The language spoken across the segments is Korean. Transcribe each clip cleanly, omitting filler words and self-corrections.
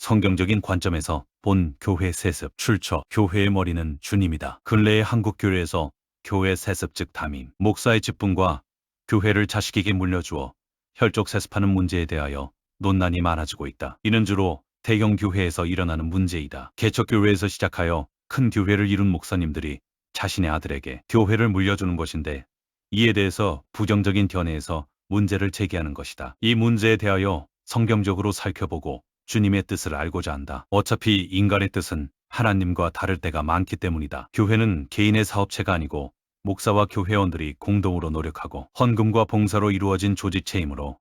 성경적인 관점에서 본 교회 세습, 출처, 교회의 머리는 주님이다. 근래의 한국 교회에서 교회 세습 즉 담임, 목사의 직분과 교회를 자식에게 물려주어 혈족 세습하는 문제에 대하여 논란이 많아지고 있다. 이는 주로 대형 교회에서 일어나는 문제이다. 개척교회에서 시작하여 큰 교회를 이룬 목사님들이 자신의 아들에게 교회를 물려주는 것인데, 이에 대해서 부정적인 견해에서 문제를 제기하는 것이다. 이 문제에 대하여 성경적으로 살펴보고 주님의 뜻을 알고자 한다. 어차피 인간의 뜻은 하나님과 다를 때가 많기 때문이다. 교회는 개인의 사업체가 아니고 목사와 교회원들이 공동으로 노력하고 헌금과 봉사로 이루어진 조직체이므로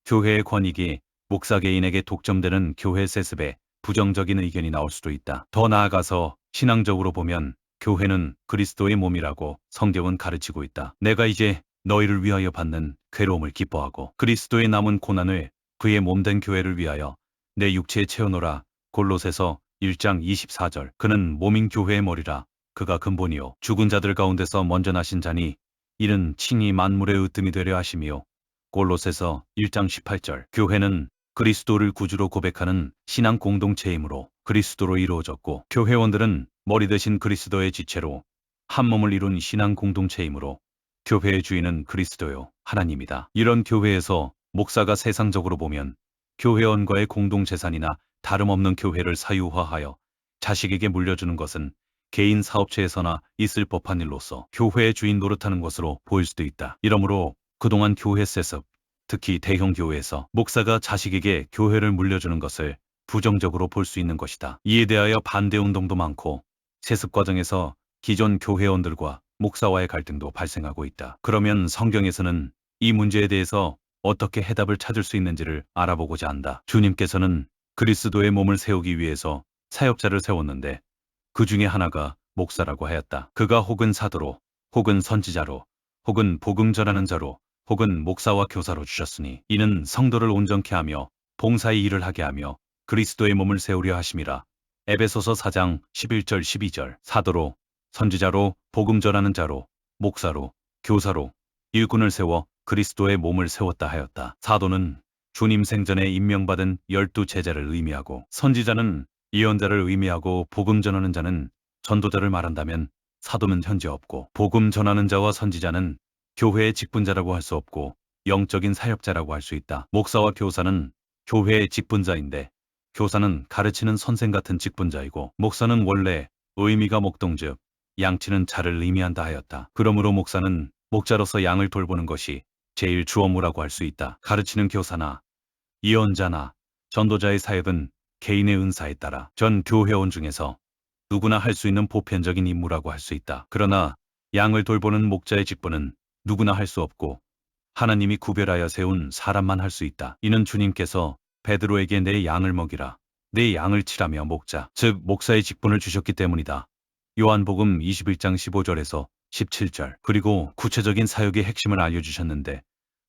교회의 권익이 목사 개인에게 독점되는 교회 세습에 부정적인 의견이 나올 수도 있다. 더 나아가서 신앙적으로 보면 교회는 그리스도의 몸이라고 성경은 가르치고 있다. 내가 이제 너희를 위하여 받는 괴로움을 기뻐하고 그리스도의 남은 고난을 그의 몸된 교회를 위하여 내 육체에 채워노라. 골로새서 1장 24절. 그는 몸인 교회의 머리라. 그가 근본이요 죽은 자들 가운데서 먼저 나신 자니 이는 친히 만물의 으뜸이 되려 하심이요. 골로새서 1장 18절. 교회는 그리스도를 구주로 고백하는 신앙 공동체이므로 그리스도로 이루어졌고, 교회원들은 머리 대신 그리스도의 지체로 한 몸을 이룬 신앙 공동체이므로 교회의 주인은 그리스도요 하나님이다. 이런 교회에서 목사가 세상적으로 보면 교회원과의 공동재산이나 다름없는 교회를 사유화하여 자식에게 물려주는 것은 개인 사업체에서나 있을 법한 일로서 교회의 주인 노릇하는 것으로 보일 수도 있다. 이러므로 그동안 교회 세습, 특히 대형 교회에서 목사가 자식에게 교회를 물려주는 것을 부정적으로 볼 수 있는 것이다. 이에 대하여 반대 운동도 많고 세습 과정에서 기존 교회원들과 목사와의 갈등도 발생하고 있다. 그러면 성경에서는 이 문제에 대해서 어떻게 해답을 찾을 수 있는지를 알아보고자 한다. 주님께서는 그리스도의 몸을 세우기 위해서 사역자를 세웠는데 그 중에 하나가 목사라고 하였다. 그가 혹은 사도로, 혹은 선지자로, 혹은 복음 전하는 자로, 혹은 목사와 교사로 주셨으니 이는 성도를 온전케 하며 봉사의 일을 하게 하며 그리스도의 몸을 세우려 하심이라. 에베소서 4장 11절 12절. 사도로, 선지자로, 복음 전하는 자로, 목사로, 교사로 일꾼을 세워 그리스도의 몸을 세웠다 하였다. 사도는 주님 생전에 임명받은 12제자를 의미하고, 선지자는 예언자를 의미하고, 복음 전하는 자는 전도자를 말한다면 사도는 현재 없고, 복음 전하는 자와 선지자는 교회의 직분자라고 할 수 없고 영적인 사역자라고 할 수 있다. 목사와 교사는 교회의 직분자인데 교사는 가르치는 선생 같은 직분자이고, 목사는 원래 의미가 목동즉 양치는 자를 의미한다 하였다. 그러므로 목사는 목자로서 양을 돌보는 것이 제일 주업무라고 할 수 있다. 가르치는 교사나 예언자나 전도자의 사역은 개인의 은사에 따라 전 교회원 중에서 누구나 할 수 있는 보편적인 임무라고 할 수 있다. 그러나 양을 돌보는 목자의 직분은 누구나 할 수 없고 하나님이 구별하여 세운 사람만 할 수 있다. 이는 주님께서 베드로에게 내 양을 먹이라, 내 양을 치라며 목자, 즉 목사의 직분을 주셨기 때문이다. 요한복음 21장 15절에서 17절. 그리고 구체적인 사역의 핵심을 알려주셨는데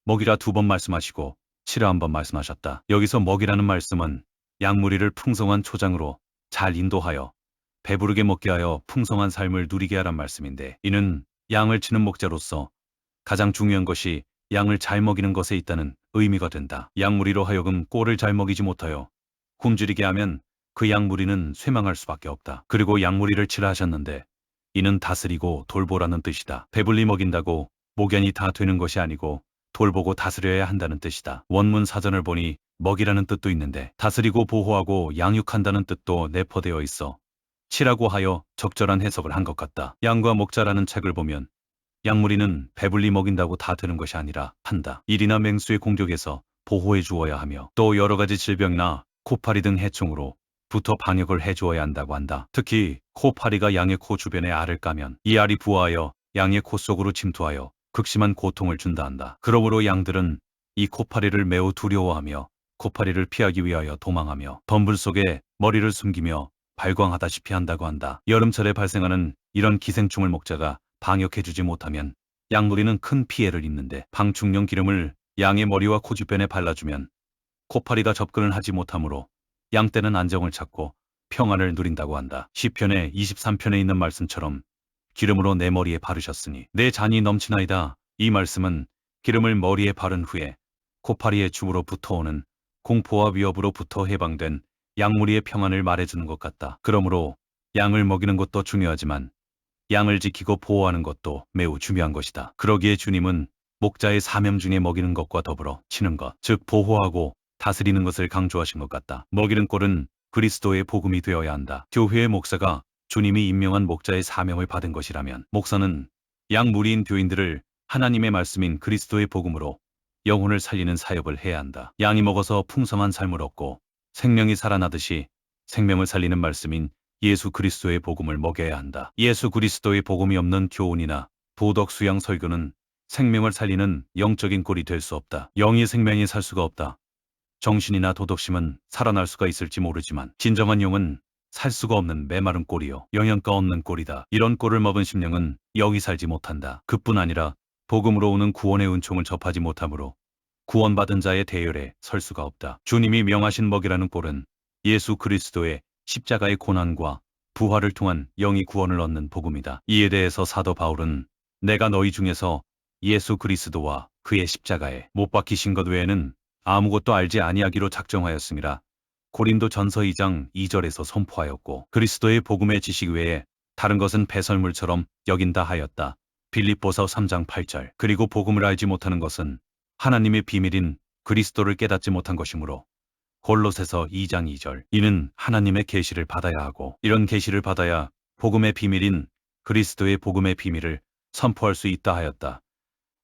먹이라 2번 말씀하시고 치라 1번 말씀하셨다. 여기서 먹이라는 말씀은 양무리를 풍성한 초장으로 잘 인도하여 배부르게 먹게 하여 풍성한 삶을 누리게 하란 말씀인데, 이는 양을 치는 목자로서 가장 중요한 것이 양을 잘 먹이는 것에 있다는 의미가 된다. 양무리로 하여금 꼴을 잘 먹이지 못하여 굶주리게 하면 그 양무리는 쇠망할 수밖에 없다. 그리고 양무리를 치라 하셨는데 이는 다스리고 돌보라는 뜻이다. 배불리 먹인다고 목연이 다 되는 것이 아니고 돌보고 다스려야 한다는 뜻이다. 원문 사전을 보니 먹이라는 뜻도 있는데 다스리고 보호하고 양육한다는 뜻도 내포되어 있어 치라고 하여 적절한 해석을 한 것 같다. 양과 목자라는 책을 보면 양무리는 배불리 먹인다고 다 되는 것이 아니라 한다. 일이나 맹수의 공격에서 보호해 주어야 하며 또 여러 가지 질병이나 코파리 등 해충으로 부터 방역을 해주어야 한다고 한다. 특히 코파리가 양의 코 주변에 알을 까면 이 알이 부화하여 양의 코 속으로 침투하여 극심한 고통을 준다 한다. 그러므로 양들은 이 코파리를 매우 두려워하며 코파리를 피하기 위하여 도망하며 덤불 속에 머리를 숨기며 발광하다시피 한다고 한다. 여름철에 발생하는 이런 기생충을 목자가 방역해주지 못하면 양무리는 큰 피해를 입는데 방충용 기름을 양의 머리와 코 주변에 발라주면 코파리가 접근을 하지 못하므로 양떼는 안정을 찾고 평안을 누린다고 한다. 시편의 23편에 있는 말씀처럼 기름으로 내 머리에 바르셨으니 내 잔이 넘치나이다. 이 말씀은 기름을 머리에 바른 후에 코파리의 줌으로부터 오는 공포와 위협으로부터 해방된 양무리의 평안을 말해주는 것 같다. 그러므로 양을 먹이는 것도 중요하지만 양을 지키고 보호하는 것도 매우 중요한 것이다. 그러기에 주님은 목자의 사명 중에 먹이는 것과 더불어 치는 것, 즉 보호하고 다스리는 것을 강조하신 것 같다. 먹이는 꼴은 그리스도의 복음이 되어야 한다. 교회의 목사가 주님이 임명한 목자의 사명을 받은 것이라면 목사는 양 무리인 교인들을 하나님의 말씀인 그리스도의 복음으로 영혼을 살리는 사역을 해야 한다. 양이 먹어서 풍성한 삶을 얻고 생명이 살아나듯이 생명을 살리는 말씀인 예수 그리스도의 복음을 먹여야 한다. 예수 그리스도의 복음이 없는 교훈이나 도덕 수양 설교는 생명을 살리는 영적인 꼴이 될 수 없다. 영이 생명이 살 수가 없다. 정신이나 도덕심은 살아날 수가 있을지 모르지만 진정한 영은 살 수가 없는 메마른 꼴이요 영양가 없는 꼴이다. 이런 꼴을 먹은 심령은 영이 살지 못한다. 그뿐 아니라 복음으로 오는 구원의 은총을 접하지 못하므로 구원받은 자의 대열에 설 수가 없다. 주님이 명하신 먹이라는 꼴은 예수 그리스도의 십자가의 고난과 부활을 통한 영이 구원을 얻는 복음이다. 이에 대해서 사도 바울은 내가 너희 중에서 예수 그리스도와 그의 십자가에 못 박히신 것 외에는 아무것도 알지 아니하기로 작정하였음이라 고린도 전서 2장 2절에서 선포하였고 그리스도의 복음의 지식 외에 다른 것은 배설물처럼 여긴다 하였다. 빌립보서 3장 8절. 그리고 복음을 알지 못하는 것은 하나님의 비밀인 그리스도를 깨닫지 못한 것이므로 골로새서 2장 2절. 이는 하나님의 계시를 받아야 하고 이런 계시를 받아야 복음의 비밀인 그리스도의 복음의 비밀을 선포할 수 있다 하였다.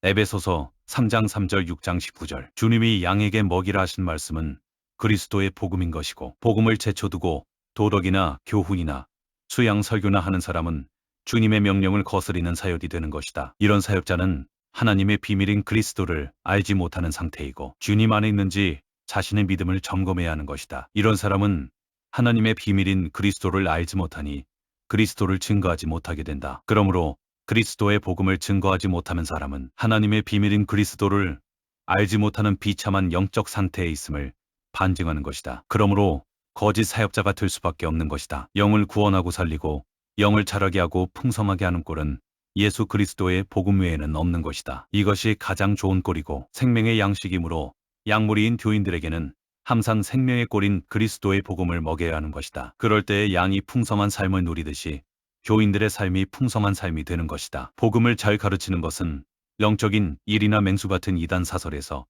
에베소서 3장 3절 6장 19절. 주님이 양에게 먹이라 하신 말씀은 그리스도의 복음인 것이고 복음을 제쳐두고 도덕이나 교훈이나 수양 설교나 하는 사람은 주님의 명령을 거스리는 사역이 되는 것이다. 이런 사역자는 하나님의 비밀인 그리스도를 알지 못하는 상태이고 주님 안에 있는지 자신의 믿음을 점검해야 하는 것이다. 이런 사람은 하나님의 비밀인 그리스도를 알지 못하니 그리스도를 증거하지 못하게 된다. 그러므로 그리스도의 복음을 증거하지 못하는 사람은 하나님의 비밀인 그리스도를 알지 못하는 비참한 영적 상태에 있음을 반증하는 것이다. 그러므로 거짓 사역자가 될 수밖에 없는 것이다. 영을 구원하고 살리고 영을 자라게 하고 풍성하게 하는 꼴은 예수 그리스도의 복음 외에는 없는 것이다. 이것이 가장 좋은 꼴이고 생명의 양식이므로 양무리인 교인들에게는 항상 생명의 꼴인 그리스도의 복음을 먹여야 하는 것이다. 그럴 때에 양이 풍성한 삶을 누리듯이 교인들의 삶이 풍성한 삶이 되는 것이다. 복음을 잘 가르치는 것은 영적인 일이나 맹수 같은 이단 사설에서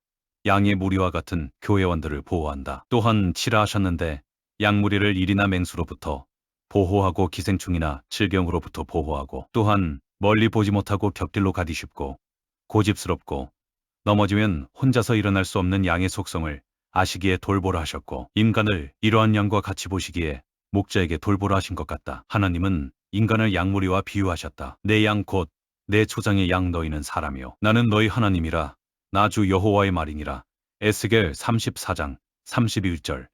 양의 무리와 같은 교회원들을 보호한다. 또한 치라 하셨는데 양무리를 일이나 맹수로부터 보호하고 기생충이나 질병으로부터 보호하고 또한 멀리 보지 못하고 곁길로 가기 쉽고 고집스럽고 넘어지면 혼자서 일어날 수 없는 양의 속성을 아시기에 돌보라 하셨고 인간을 이러한 양과 같이 보시기에 목자에게 돌보라 하신 것 같다. 하나님은 인간을 양무리와 비유하셨다. 내 양 곧 내 초장의 양 너희는 사람이요 나는 너희 하나님이라 나 주 여호와의 말이니라. 에스겔 34장 31절.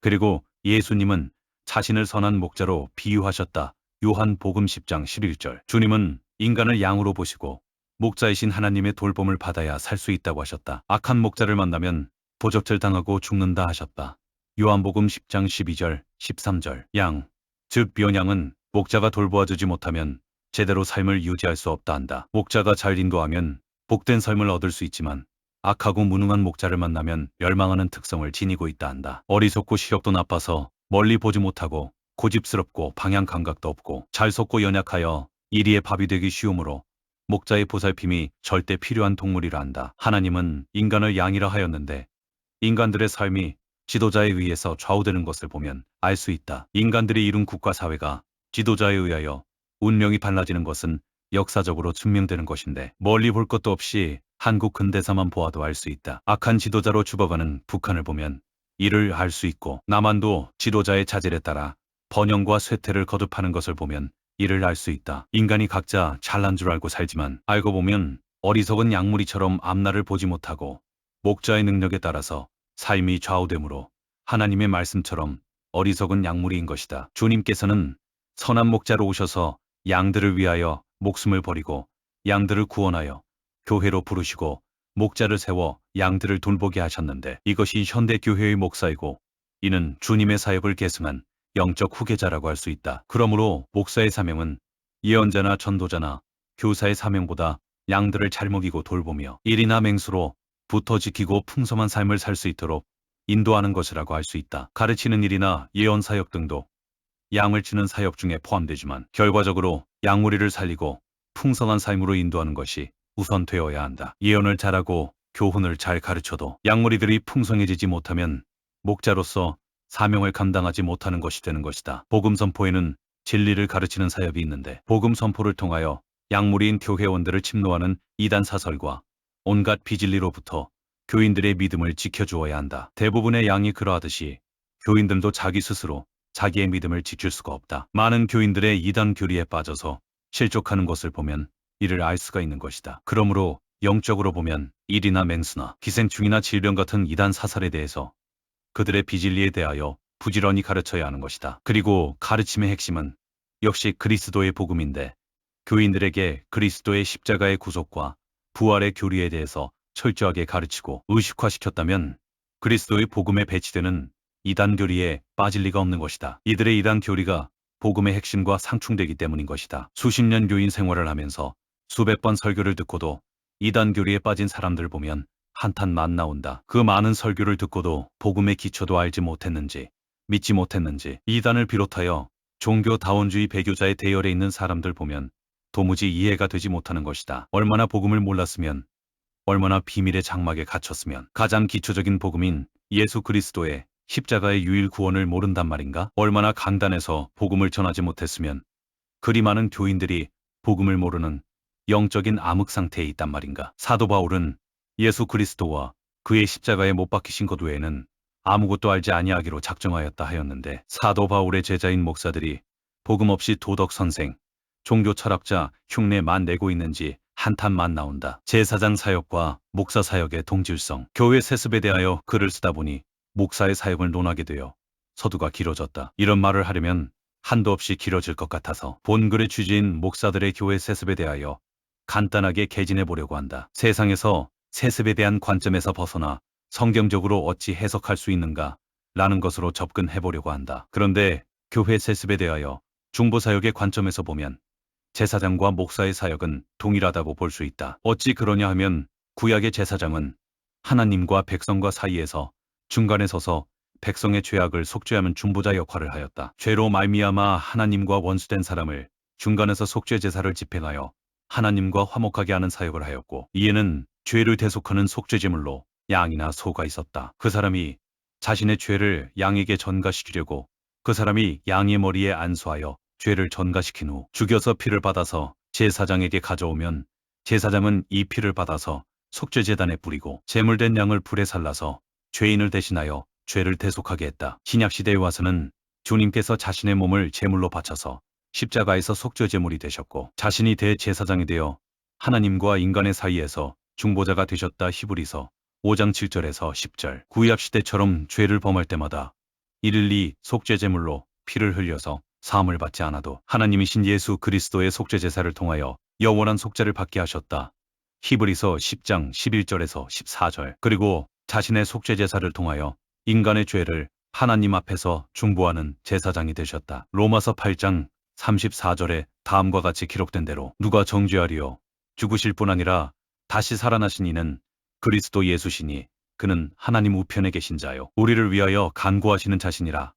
그리고 예수님은 자신을 선한 목자로 비유하셨다. 요한복음 10장 11절. 주님은 인간을 양으로 보시고 목자이신 하나님의 돌봄을 받아야 살 수 있다고 하셨다. 악한 목자를 만나면 도적질 당하고 죽는다 하셨다. 요한복음 10장 12절, 13절. 양, 즉 변양은 목자가 돌보아주지 못하면 제대로 삶을 유지할 수 없다 한다. 목자가 잘 인도하면 복된 삶을 얻을 수 있지만 악하고 무능한 목자를 만나면 멸망하는 특성을 지니고 있다 한다. 어리석고 시력도 나빠서 멀리 보지 못하고 고집스럽고 방향 감각도 없고 잘 속고 연약하여 이리의 밥이 되기 쉬우므로 목자의 보살핌이 절대 필요한 동물이라 한다. 하나님은 인간을 양이라 하였는데 인간들의 삶이 지도자에 의해서 좌우되는 것을 보면 알 수 있다. 인간들이 이룬 국가 사회가 지도자에 의하여 운명이 달라지는 것은 역사적으로 증명되는 것인데 멀리 볼 것도 없이 한국 근대사만 보아도 알 수 있다. 악한 지도자로 죽어가는 북한을 보면 이를 알 수 있고 남한도 지도자의 자질에 따라 번영과 쇠퇴를 거듭하는 것을 보면 이를 알 수 있다. 인간이 각자 잘난 줄 알고 살지만 알고 보면 어리석은 양무리처럼 앞날을 보지 못하고 목자의 능력에 따라서 삶이 좌우되므로 하나님의 말씀처럼 어리석은 양무리인 것이다. 주님께서는 선한 목자로 오셔서 양들을 위하여 목숨을 버리고 양들을 구원하여 교회로 부르시고 목자를 세워 양들을 돌보게 하셨는데 이것이 현대 교회의 목사이고 이는 주님의 사역을 계승한 영적 후계자라고 할 수 있다. 그러므로 목사의 사명은 예언자나 전도자나 교사의 사명보다 양들을 잘 먹이고 돌보며 일이나 맹수로 붙어 지키고 풍성한 삶을 살 수 있도록 인도하는 것이라고 할 수 있다. 가르치는 일이나 예언 사역 등도 양을 치는 사역 중에 포함되지만 결과적으로 양무리를 살리고 풍성한 삶으로 인도하는 것이 우선되어야 한다. 예언을 잘하고 교훈을 잘 가르쳐도 양무리들이 풍성해지지 못하면 목자로서 사명을 감당하지 못하는 것이 되는 것이다. 복음 선포에는 진리를 가르치는 사역이 있는데 복음 선포를 통하여 양무리인 교회원들을 침노하는 이단 사설과 온갖 비진리로부터 교인들의 믿음을 지켜주어야 한다. 대부분의 양이 그러하듯이 교인들도 자기 스스로 자기의 믿음을 지킬 수가 없다. 많은 교인들의 이단 교리에 빠져서 실족하는 것을 보면 이를 알 수가 있는 것이다. 그러므로 영적으로 보면 일이나 맹수나 기생충이나 질병 같은 이단 사설에 대해서 그들의 비진리에 대하여 부지런히 가르쳐야 하는 것이다. 그리고 가르침의 핵심은 역시 그리스도의 복음인데 교인들에게 그리스도의 십자가의 구속과 부활의 교리에 대해서 철저하게 가르치고 의식화시켰다면 그리스도의 복음에 배치되는 이단 교리에 빠질 리가 없는 것이다. 이들의 이단 교리가 복음의 핵심과 상충되기 때문인 것이다. 수십 년 교인 생활을 하면서 수백 번 설교를 듣고도 이단 교리에 빠진 사람들 보면 한탄만 나온다. 그 많은 설교를 듣고도 복음의 기초도 알지 못했는지 믿지 못했는지 이단을 비롯하여 종교다원주의 배교자의 대열에 있는 사람들 보면 도무지 이해가 되지 못하는 것이다. 얼마나 복음을 몰랐으면 얼마나 비밀의 장막에 갇혔으면 가장 기초적인 복음인 예수 그리스도의 십자가의 유일 구원을 모른단 말인가? 얼마나 강단에서 복음을 전하지 못했으면 그리 많은 교인들이 복음을 모르는 영적인 암흑 상태에 있단 말인가? 사도 바울은 예수 그리스도와 그의 십자가에 못 박히신 것 외에는 아무것도 알지 아니하기로 작정하였다 하였는데 사도 바울의 제자인 목사들이 복음 없이 도덕 선생, 종교 철학자 흉내만 내고 있는지 한탄만 나온다. 제사장 사역과 목사 사역의 동질성, 교회 세습에 대하여 글을 쓰다 보니 목사의 사역을 논하게 되어 서두가 길어졌다. 이런 말을 하려면 한도 없이 길어질 것 같아서 본 글의 취지인 목사들의 교회 세습에 대하여 간단하게 개진해 보려고 한다. 세상에서 세습에 대한 관점에서 벗어나 성경적으로 어찌 해석할 수 있는가 라는 것으로 접근해 보려고 한다. 그런데 교회 세습에 대하여 중보사역의 관점에서 보면 제사장과 목사의 사역은 동일하다고 볼 수 있다. 어찌 그러냐 하면 구약의 제사장은 하나님과 백성과 사이에서 중간에 서서 백성의 죄악을 속죄하는 중보자 역할을 하였다. 죄로 말미암아 하나님과 원수된 사람을 중간에서 속죄 제사를 집행하여 하나님과 화목하게 하는 사역을 하였고 이에는 죄를 대속하는 속죄 제물로 양이나 소가 있었다. 그 사람이 자신의 죄를 양에게 전가시키려고 그 사람이 양의 머리에 안수하여 죄를 전가시킨 후 죽여서 피를 받아서 제사장에게 가져오면 제사장은 이 피를 받아서 속죄제단에 뿌리고 제물된 양을 불에 살라서 죄인을 대신하여 죄를 대속하게 했다. 신약시대에 와서는 주님께서 자신의 몸을 제물로 바쳐서 십자가에서 속죄제물이 되셨고 자신이 대제사장이 되어 하나님과 인간의 사이에서 중보자가 되셨다. 히브리서 5장 7절에서 10절. 구약시대처럼 죄를 범할 때마다 일일이 속죄제물로 피를 흘려서 사함을 받지 않아도 하나님이신 예수 그리스도의 속죄제사를 통하여 영원한 속죄를 받게 하셨다. 히브리서 10장 11절에서 14절. 그리고 자신의 속죄제사를 통하여 인간의 죄를 하나님 앞에서 중보하는 제사장이 되셨다. 로마서 8장 34절에 다음과 같이 기록된 대로 누가 정죄하리요? 죽으실 뿐 아니라 다시 살아나신 이는 그리스도 예수시니 그는 하나님 우편에 계신 자요 우리를 위하여 간구하시는 자신이라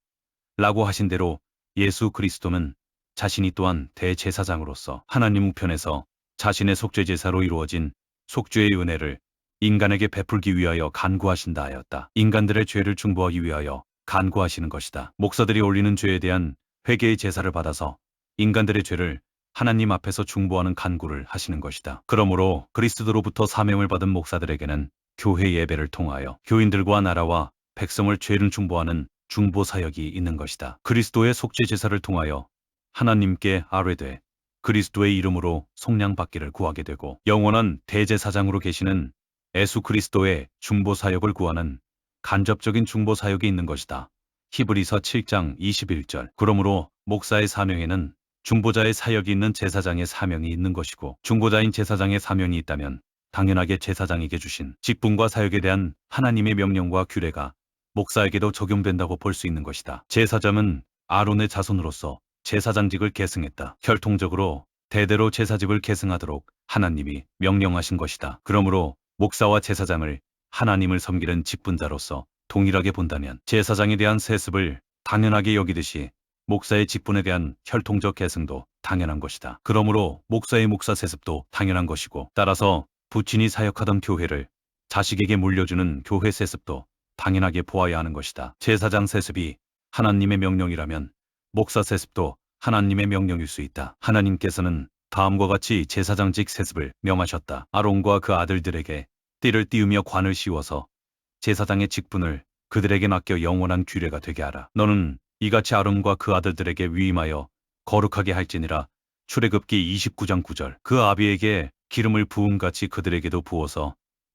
라고 하신 대로 예수 그리스도는 자신이 또한 대제사장으로서 하나님 우편에서 자신의 속죄제사로 이루어진 속죄의 은혜를 인간에게 베풀기 위하여 간구하신다 하였다. 인간들의 죄를 중보하기 위하여 간구하시는 것이다. 목사들이 올리는 죄에 대한 회개의 제사를 받아서 인간들의 죄를 하나님 앞에서 중보하는 간구를 하시는 것이다. 그러므로 그리스도로부터 사명을 받은 목사들에게는 교회 예배를 통하여 교인들과 나라와 백성을 죄를 중보하는 중보 사역이 있는 것이다. 그리스도의 속죄 제사를 통하여 하나님께 아뢰되 그리스도의 이름으로 속량받기를 구하게 되고 영원한 대제사장으로 계시는 예수 그리스도의 중보 사역을 구하는 간접적인 중보 사역이 있는 것이다. 히브리서 7장 21절. 그러므로 목사의 사명에는 중보자의 사역이 있는 제사장의 사명이 있는 것이고 중보자인 제사장의 사명이 있다면 당연하게 제사장에게 주신 직분과 사역에 대한 하나님의 명령과 규례가 목사에게도 적용된다고 볼 수 있는 것이다. 제사장은 아론의 자손으로서 제사장직을 계승했다. 혈통적으로 대대로 제사직을 계승하도록 하나님이 명령하신 것이다. 그러므로 목사와 제사장을 하나님을 섬기는 직분자로서 동일하게 본다면 제사장에 대한 세습을 당연하게 여기듯이 목사의 직분에 대한 혈통적 계승도 당연한 것이다. 그러므로 목사의 목사 세습도 당연한 것이고, 따라서 부친이 사역하던 교회를 자식에게 물려주는 교회 세습도 당연하게 보아야 하는 것이다. 제사장 세습이 하나님의 명령이라면 목사 세습도 하나님의 명령일 수 있다. 하나님께서는 다음과 같이 제사장직 세습을 명하셨다. 아론과 그 아들들에게 띠를 띄우며 관을 씌워서 제사장의 직분을 그들에게 맡겨 영원한 규례가 되게 하라. 너는 이같이 아론과 그 아들들에게 위임하여 거룩하게 할지니라. 출애굽기 29장 9절. 그 아비에게 기름을 부음같이 그들에게도 부어서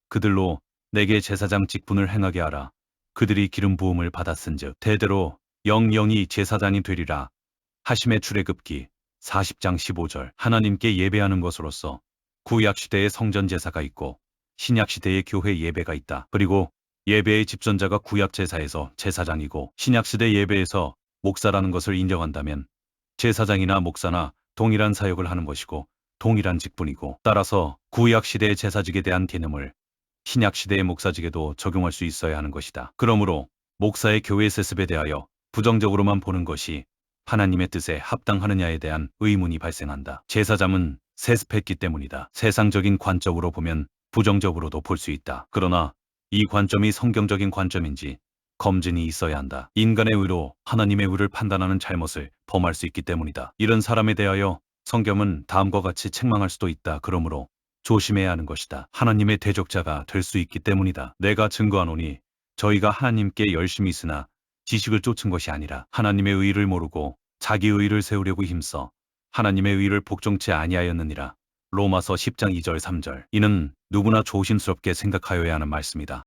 그들로 내게 제사장 직분을 행하게 하라. 그들이 기름 부음을 받았은즉 대대로 영영이 제사장이 되리라 하심의 출애굽기 40장 15절. 하나님께 예배하는 것으로서 구약시대의 성전 제사가 있고 신약시대의 교회 예배가 있다. 그리고 예배의 집전자가 구약제사에서 제사장이고 신약시대 예배에서 목사라는 것을 인정한다면 제사장이나 목사나 동일한 사역을 하는 것이고 동일한 직분이고, 따라서 구약시대의 제사직에 대한 개념을 신약시대의 목사직에도 적용할 수 있어야 하는 것이다. 그러므로 목사의 교회 세습에 대하여 부정적으로만 보는 것이 하나님의 뜻에 합당하느냐에 대한 의문이 발생한다. 제사장은 세습했기 때문이다. 세상적인 관점으로 보면 부정적으로도 볼 수 있다. 그러나 이 관점이 성경적인 관점인지 검증이 있어야 한다. 인간의 의로 하나님의 의를 판단하는 잘못을 범할 수 있기 때문이다. 이런 사람에 대하여 성경은 다음과 같이 책망할 수도 있다. 그러므로 조심해야 하는 것이다. 하나님의 대적자가 될 수 있기 때문이다. 내가 증거하노니 저희가 하나님께 열심히 있으나 지식을 쫓은 것이 아니라 하나님의 의를 모르고 자기 의를 세우려고 힘써 하나님의 의를 복종치 아니하였느니라. 로마서 10장 2절 3절. 이는 누구나 조심스럽게 생각하여야 하는 말씀이다.